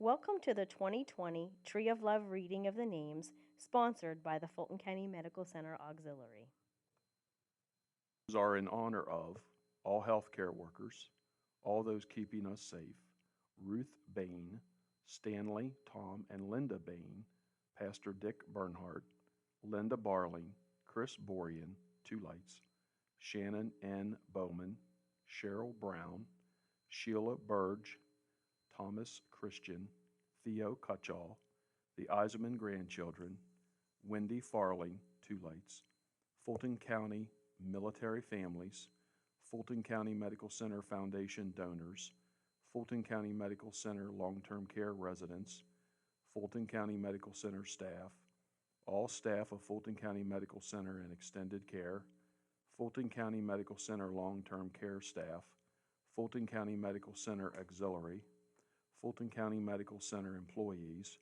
Welcome to the 2020 Tree of Love reading of the names, sponsored by the Fulton County Medical Center Auxiliary. Are in honor of all healthcare workers, all those keeping us safe, Ruth Bain, Stanley, Tom, and Linda Bain, Pastor Dick Bernhardt, Linda Barling, Chris Borian, 2 Lights, Shannon N. Bowman, Cheryl Brown, Sheila Burge, Thomas Christian, Theo Cutchall, the Eisenman grandchildren, Wendy Farling, 2 Lights, Fulton County military families, Fulton County Medical Center Foundation donors, Fulton County Medical Center long-term care residents, Fulton County Medical Center staff, all staff of Fulton County Medical Center and extended care, Fulton County Medical Center long-term care staff, Fulton County Medical Center auxiliary, Fulton County Medical Center employees,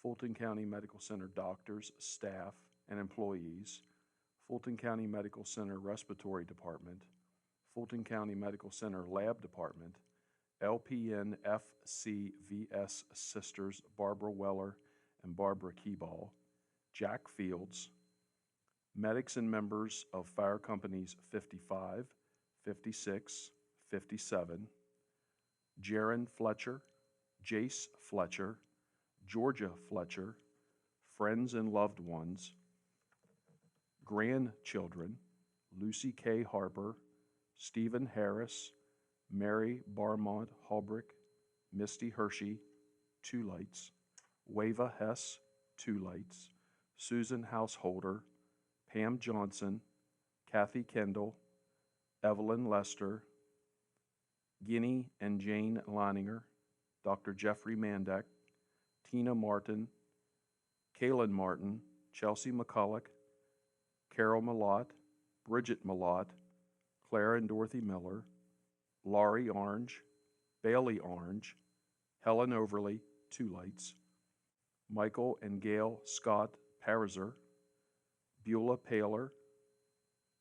Fulton County Medical Center doctors, staff, and employees, Fulton County Medical Center Respiratory Department, Fulton County Medical Center Lab Department, LPN FCVS sisters Barbara Weller and Barbara Keeball, Jack Fields, medics and members of fire companies 55, 56, 57, Jaron Fletcher, Jace Fletcher, Georgia Fletcher, friends and loved ones, grandchildren, Lucy K. Harper, Stephen Harris, Mary Barmont Holbrick, Misty Hershey, 2 Lights, Wava Hess, 2 Lights, Susan Householder, Pam Johnson, Kathy Kendall, Evelyn Lester, Guinea and Jane Leininger, Dr. Jeffrey Mandeck, Tina Martin, Kaylin Martin, Chelsea McCulloch, Carol Malott, Bridget Malott, Claire and Dorothy Miller, Laurie Orange, Bailey Orange, Helen Overly, 2 Lights, Michael and Gail Scott Pariser, Beulah Paler,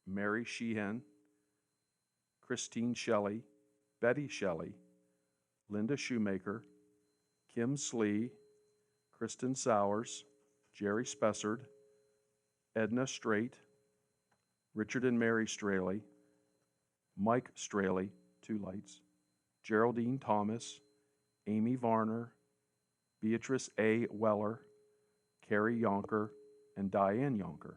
Mary Sheehan, Christine Shelley, Betty Shelley, Linda Shoemaker, Kim Slee, Kristen Sowers, Jerry Spessard, Edna Straight, Richard and Mary Straley, Mike Straley, 2 Lights, Geraldine Thomas, Amy Varner, Beatrice A. Weller, Carrie Yonker, and Diane Yonker.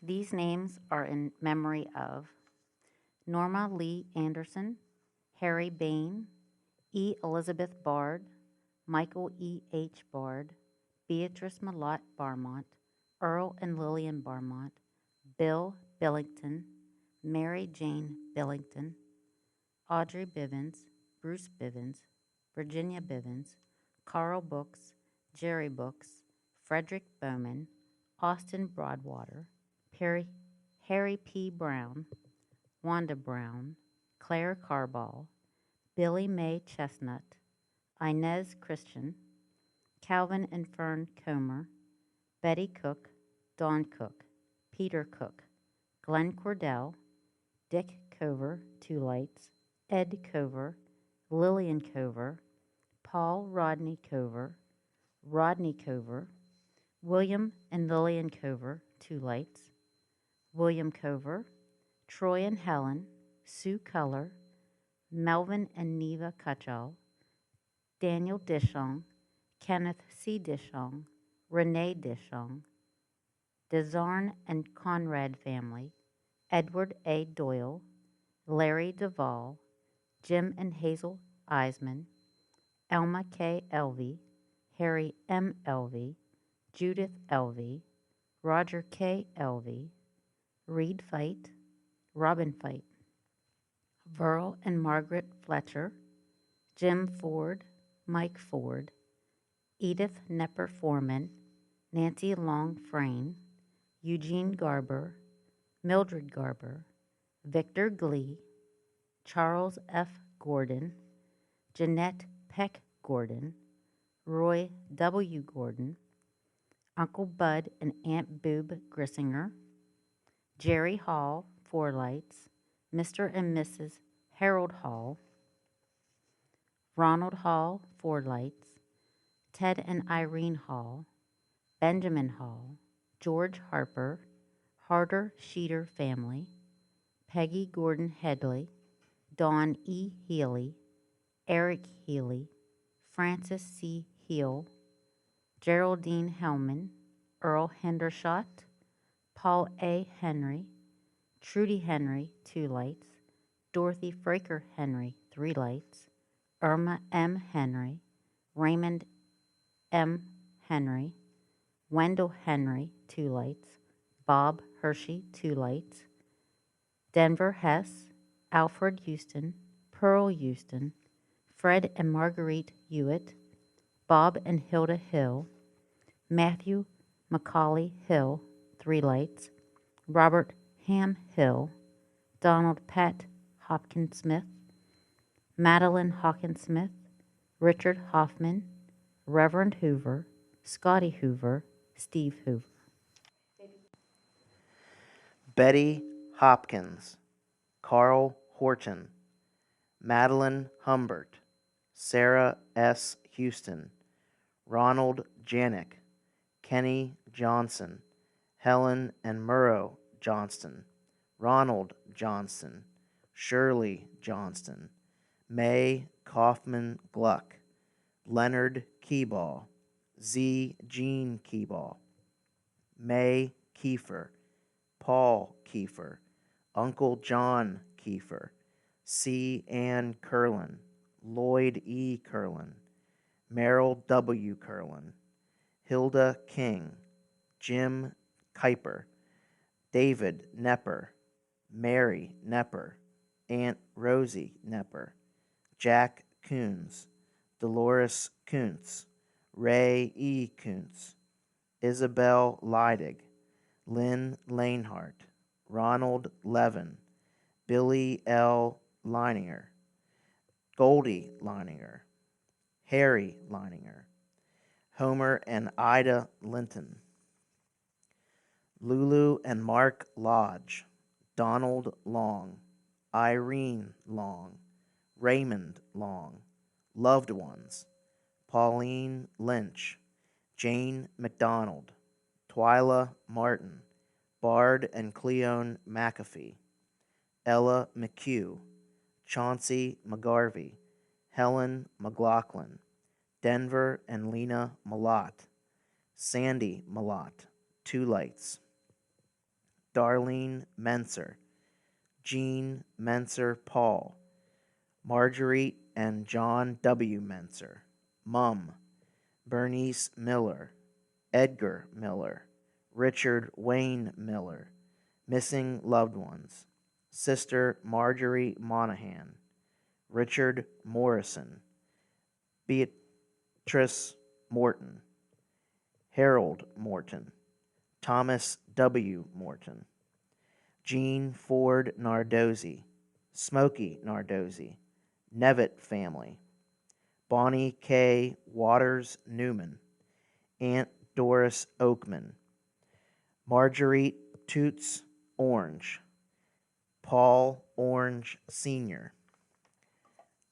These names are in memory of Norma Lee Anderson, Harry Bain, E. Elizabeth Bard, Michael E. H. Bard, Beatrice Malott Barmont, Earl and Lillian Barmont, Bill Billington, Mary Jane Billington, Audrey Bivens, Bruce Bivens, Virginia Bivens, Carl Books, Jerry Books, Frederick Bowman, Austin Broadwater, Harry P. Brown, Wanda Brown, Claire Carball, Billy Mae Chestnut, Inez Christian, Calvin and Fern Comer, Betty Cook, Dawn Cook, Peter Cook, Glenn Cordell, Dick Cover, 2 Lights, Ed Cover, Lillian Cover, Paul Rodney Cover, Rodney Cover, William and Lillian Cover, 2 Lights, William Cover, Troy and Helen, Sue Culler, Melvin and Neva Cutchall, Daniel Dishong, Kenneth C. Dishong, Renee Dishong, Desarn and Conrad family, Edward A. Doyle, Larry Duvall, Jim and Hazel Eisman, Elma K. Elvey, Harry M. Elvey, Judith Elvey, Roger K. Elvey, Reed Fight, Robin Fight, Verl and Margaret Fletcher, Jim Ford, Mike Ford, Edith Nepper Foreman, Nancy Long Frayne, Eugene Garber, Mildred Garber, Victor Glee, Charles F. Gordon, Jeanette Peck Gordon, Roy W. Gordon, Uncle Bud and Aunt Boob Grissinger, Jerry Hall, 4 Lights, Mr. and Mrs. Harold Hall, Ronald Hall, 4 lights, Ted and Irene Hall, Benjamin Hall, George Harper, Harder Sheeter family, Peggy Gordon Headley, Dawn E. Healy, Eric Healy, Francis C. Heel, Geraldine Hellman, Earl Hendershot, Paul A. Henry, Trudy Henry, 2 lights, Dorothy Fraker Henry, 3 lights, Irma M. Henry, Raymond M. Henry, Wendell Henry, 2 lights, Bob Hershey, 2 lights, Denver Hess, Alfred Houston, Pearl Houston, Fred and Marguerite Hewitt, Bob and Hilda Hill, Matthew Macaulay Hill, 3 lights, Robert Ham Hill, Donald Pat Hopkins Smith, Madeline Hawkins Smith, Richard Hoffman, Reverend Hoover, Scotty Hoover, Steve Hoover. Betty Hopkins, Carl Horton, Madeline Humbert, Sarah S. Houston, Ronald Janik, Kenny Johnson, Helen and Murrow Johnston, Ronald Johnston, Shirley Johnston, May Kaufman Gluck, Leonard Keeball, Z. Jean Keeball, May Kiefer, Paul Kiefer, Uncle John Kiefer, C. Ann Curlin, Lloyd E. Curlin, Merrill W. Curlin, Hilda King, Jim Kuiper, David Nepper, Mary Nepper, Aunt Rosie Nepper, Jack Coons, Dolores Kuntz, Ray E. Kuntz, Isabel Leidig, Lynn Lanehart, Ronald Levin, Billy L. Leininger, Goldie Leininger, Harry Leininger, Homer and Ida Linton, Lulu and Mark Lodge, Donald Long, Irene Long, Raymond Long, loved ones, Pauline Lynch, Jane McDonald, Twyla Martin, Bard and Cleone McAfee, Ella McHugh, Chauncey McGarvey, Helen McLaughlin, Denver and Lena Malott, Sandy Malott, 2 lights, Darlene Menser, Jean Menser Paul, Marjorie and John W. Menser, Mum, Bernice Miller, Edgar Miller, Richard Wayne Miller, missing loved ones, Sister Marjorie Monahan, Richard Morrison, Beatrice Morton, Harold Morton, Thomas W. Morton, Jean Ford Nardozzi, Smokey Nardozzi, Nevitt family, Bonnie K. Waters Newman, Aunt Doris Oakman, Marguerite Toots Orange, Paul Orange Sr.,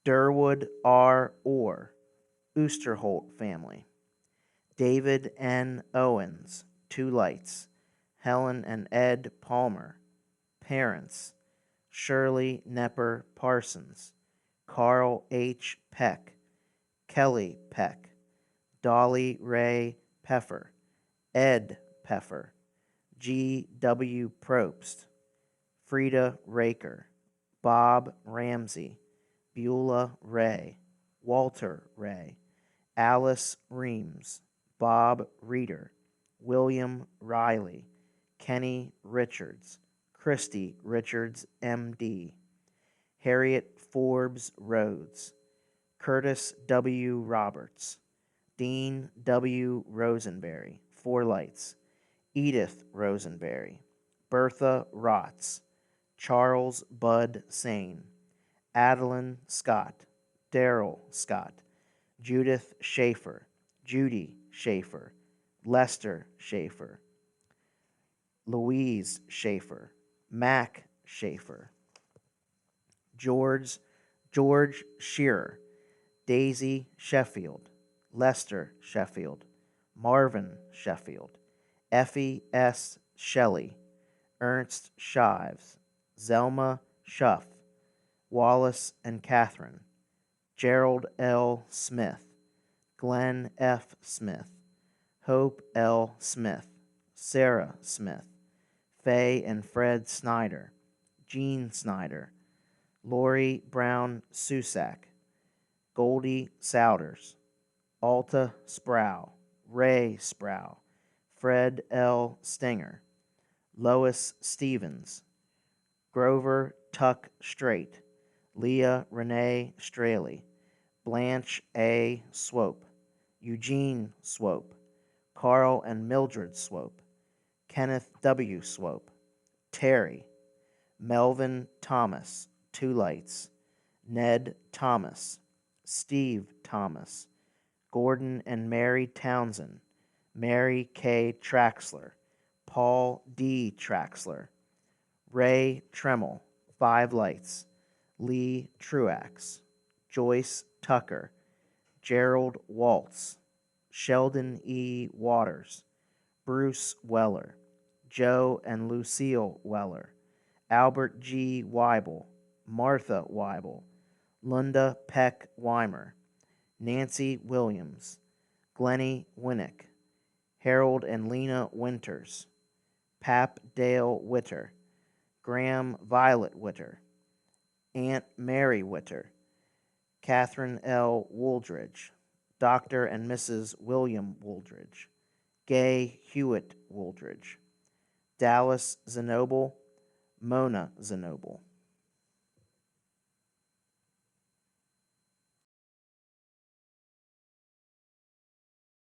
Durwood R. Orr, Oosterholt family, David N. Owens, 2 lights, Helen and Ed Palmer, parents, Shirley Nepper Parsons, Carl H. Peck, Kelly Peck, Dolly Ray Peffer, Ed Peffer, G. W. Probst, Frida Raker, Bob Ramsey, Beulah Ray, Walter Ray, Alice Reams, Bob Reeder, William Riley, Kenny Richards, Christy Richards, M.D., Harriet Forbes Rhodes, Curtis W. Roberts, Dean W. Rosenberry, 4 lights, Edith Rosenberry, Bertha Rotz, Charles Bud Sane, Adeline Scott, Darrell Scott, Judith Schaefer, Judy Schaefer, Lester Schaefer, Louise Schaefer, Mac Schaefer, George Shearer, Daisy Sheffield, Lester Sheffield, Marvin Sheffield, Effie S. Shelley, Ernst Shives, Zelma Schuff, Wallace and Catherine, Gerald L. Smith, Glenn F. Smith, Hope L. Smith, Sarah Smith, Faye and Fred Snyder, Jean Snyder, Lori Brown Susak, Goldie Souders, Alta Sproul, Ray Sproul, Fred L. Stinger, Lois Stevens, Grover Tuck Straight, Leah Renee Straley, Blanche A. Swope, Eugene Swope, Carl and Mildred Swope, Kenneth W. Swope, Terry, Melvin Thomas, Two Lights, Ned Thomas, Steve Thomas, Gordon and Mary Townsend, Mary K. Traxler, Paul D. Traxler, Ray Tremmel, Five Lights, Lee Truax, Joyce Tucker, Gerald Waltz, Sheldon E. Waters, Bruce Weller, Joe and Lucille Weller, Albert G. Weibel, Martha Weibel, Lunda Peck Weimer, Nancy Williams, Glennie Winnick, Harold and Lena Winters, Pap Dale Witter, Graham Violet Witter, Aunt Mary Witter, Catherine L. Wooldridge, Dr. and Mrs. William Wooldridge, Gay Hewitt Wooldridge, Dallas Zenoble, Mona Zenoble,